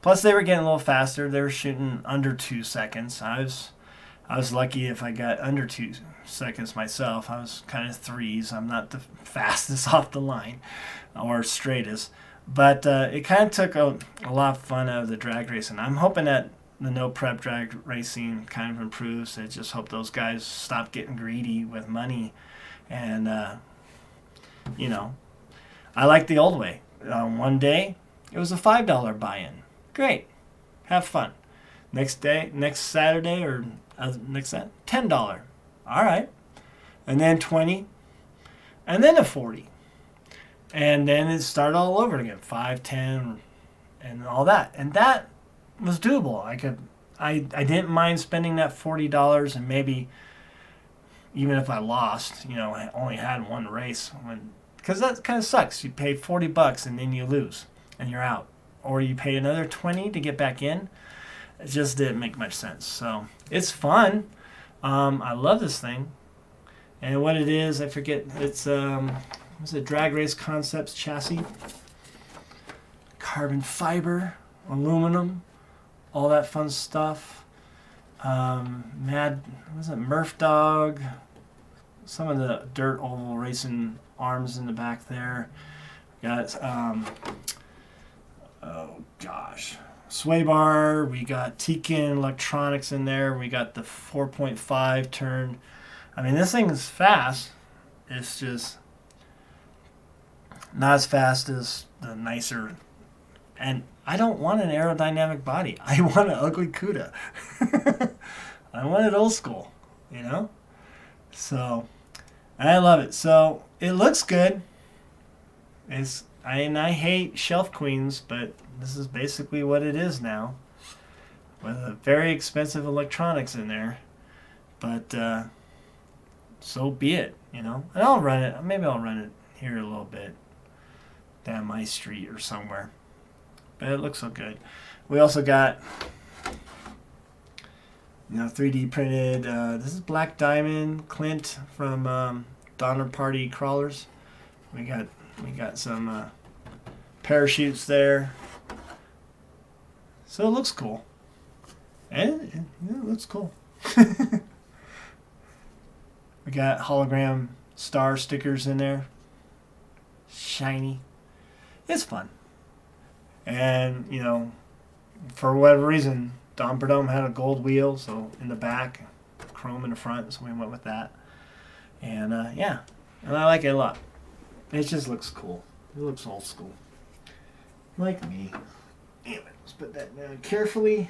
[SPEAKER 1] Plus, they were getting a little faster. They were shooting under 2 seconds. I was lucky if I got under 2 seconds myself. I was kind of threes. I'm not the fastest off the line or straightest. But it kind of took a lot of fun out of the drag racing. I'm hoping that the no prep drag racing kind of improves. I just hope those guys stop getting greedy with money. And, I like the old way. One day, it was a $5 buy-in. Great. Have fun. Next Saturday or next Saturday, $10. All right. And then 20. And then a 40. And then it started all over again. 5, 10, and all that. And that was doable. I didn't mind spending that $40, and maybe even if I lost, I only had one race, because that kind of sucks. You pay $40 and then you lose and you're out, or you pay another 20 to get back in. It just didn't make much sense. So it's fun. I love this thing, and what it is, I forget. It's what's it? Drag Race Concepts chassis, carbon fiber, aluminum, all that fun stuff. Murph Dog, some of the dirt oval racing arms in the back there. Got sway bar. We got Tekin electronics in there. We got the 4.5 turn. I mean, this thing is fast. It's just not as fast as the nicer. And I don't want an aerodynamic body. I want an ugly CUDA. I want it old school, So, I love it. So, it looks good. I hate shelf queens, but this is basically what it is now, with a very expensive electronics in there. But so be it, And I'll run it. Maybe I'll run it here a little bit, down my street or somewhere. But it looks so good. We also got, 3D printed. This is Black Diamond Clint from Donner Party Crawlers. We got some parachutes there. So it looks cool. And it looks cool. We got hologram star stickers in there. Shiny. It's fun. And, for whatever reason, Dom Perdome had a gold wheel, so in the back, chrome in the front, so we went with that. And yeah, and I like it a lot. It just looks cool. It looks old school. Like me. Anyway, let's put that down carefully.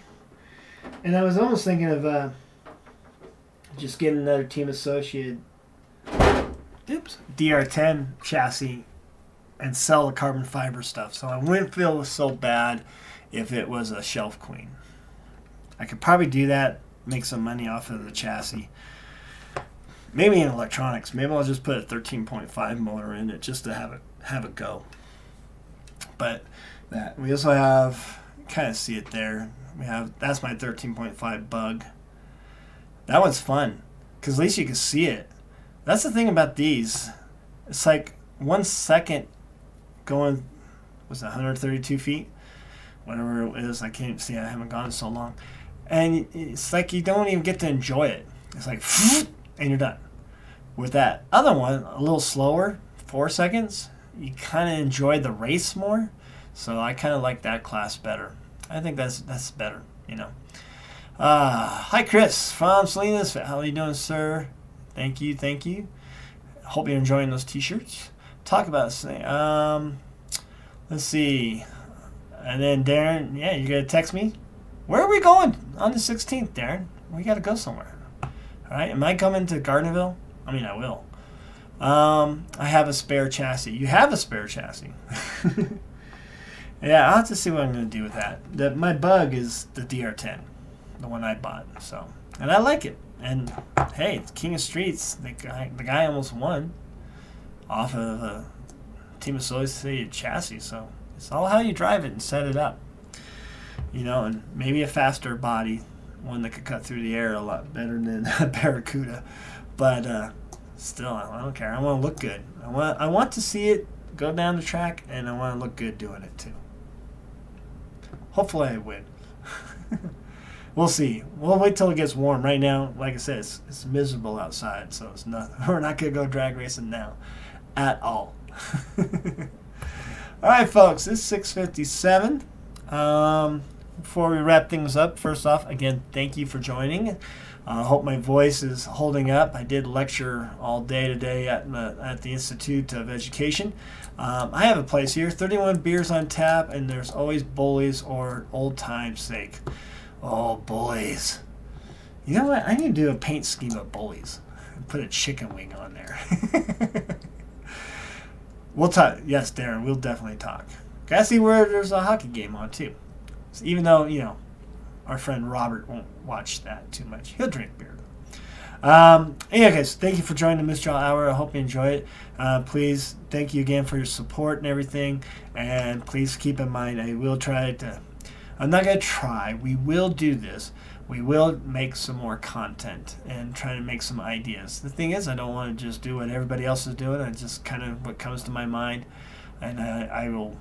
[SPEAKER 1] And I was almost thinking of just getting another Team Associated DR10 chassis and sell the carbon fiber stuff. So I wouldn't feel so bad if it was a shelf queen. I could probably do that, make some money off of the chassis. Maybe in electronics. Maybe I'll just put a 13.5 motor in it just to have it go. But that we also have, kind of see it there. That's my 13.5 Bug. That one's fun because at least you can see it. That's the thing about these. It's like 1 second going, was it 132 feet? Whatever it is, I can't see. I haven't gone so long. And it's like you don't even get to enjoy it. It's like, and you're done. With that other one, a little slower, 4 seconds, you kind of enjoy the race more. So I kind of like that class better. I think that's better, you know. Hi, Chris from Salinas. How are you doing, sir? Thank you. Hope you're enjoying those T-shirts. Talk about let's see. And then Darren, yeah, you gonna text me? Where are we going on the 16th, Darren? We gotta go somewhere. All right, am I coming to Gardnerville? I mean, I will. I have a spare chassis. You have a spare chassis. Yeah, I'll have to see what I'm gonna do with that. My Bug is the DR10, the one I bought. So, and I like it. And hey, it's King of Streets. The guy almost won off of a Team Associated chassis. So it's all how you drive it and set it up. You know, and maybe a faster body, one that could cut through the air a lot better than a Barracuda. But still, I don't care. I want to look good. I want to see it go down the track, and I want to look good doing it too. Hopefully I win. We'll see. We'll wait till it gets warm. Right now, like I said, it's miserable outside, so it's not. We're not gonna go drag racing now, at all. All right, folks. It's 6:57. Before we wrap things up, first off, again, thank you for joining. I hope my voice is holding up. I did lecture all day today at the Institute of Education. I have a place here, 31 beers on tap, and there's always bullies or old time's sake. Oh, bullies. You know what? I need to do a paint scheme of bullies and put a chicken wing on there. We'll talk. Yes, Darren, we'll definitely talk. Gotta see where there's a hockey game on, too. So even though, you know, our friend Robert won't watch that too much. He'll drink beer. Anyway, guys, thank you for joining the Moosejaw Hour. I hope you enjoy it. Please, thank you again for your support and everything. And please keep in mind, I will try to... I'm not going to try. We will do this. We will make some more content and try to make some ideas. The thing is, I don't want to just do what everybody else is doing. I just kind of what comes to my mind. And I will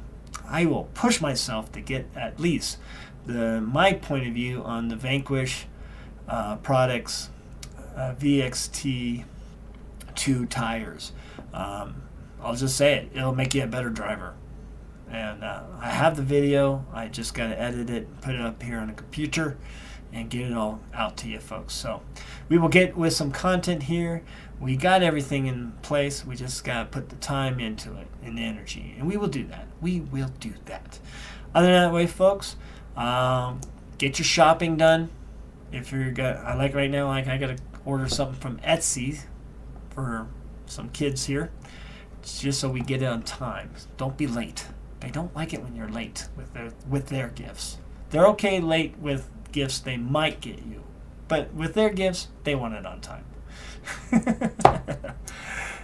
[SPEAKER 1] push myself to get at least my point of view on the Vanquish products, VXT2 tires. I'll just say it. It'll make you a better driver. And I have the video. I just got to edit it, put it up here on the computer, and get it all out to you folks. So we will get with some content here. We got everything in place. We just got to put the time into it and the energy. And we will do that. We will do that. Other than that way, folks, get your shopping done. If you're I like right now, like I got to order something from Etsy for some kids here. It's just so we get it on time. Don't be late. They don't like it when you're late with their gifts. They're okay late with gifts they might get you, but with their gifts, they want it on time.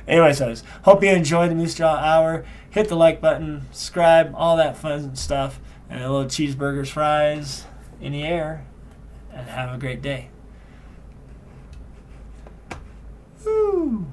[SPEAKER 1] Anyways, guys, hope you enjoyed the Moosejaw Hour. Hit the like button, subscribe, all that fun stuff, and a little cheeseburgers, fries in the air, and have a great day. Woo!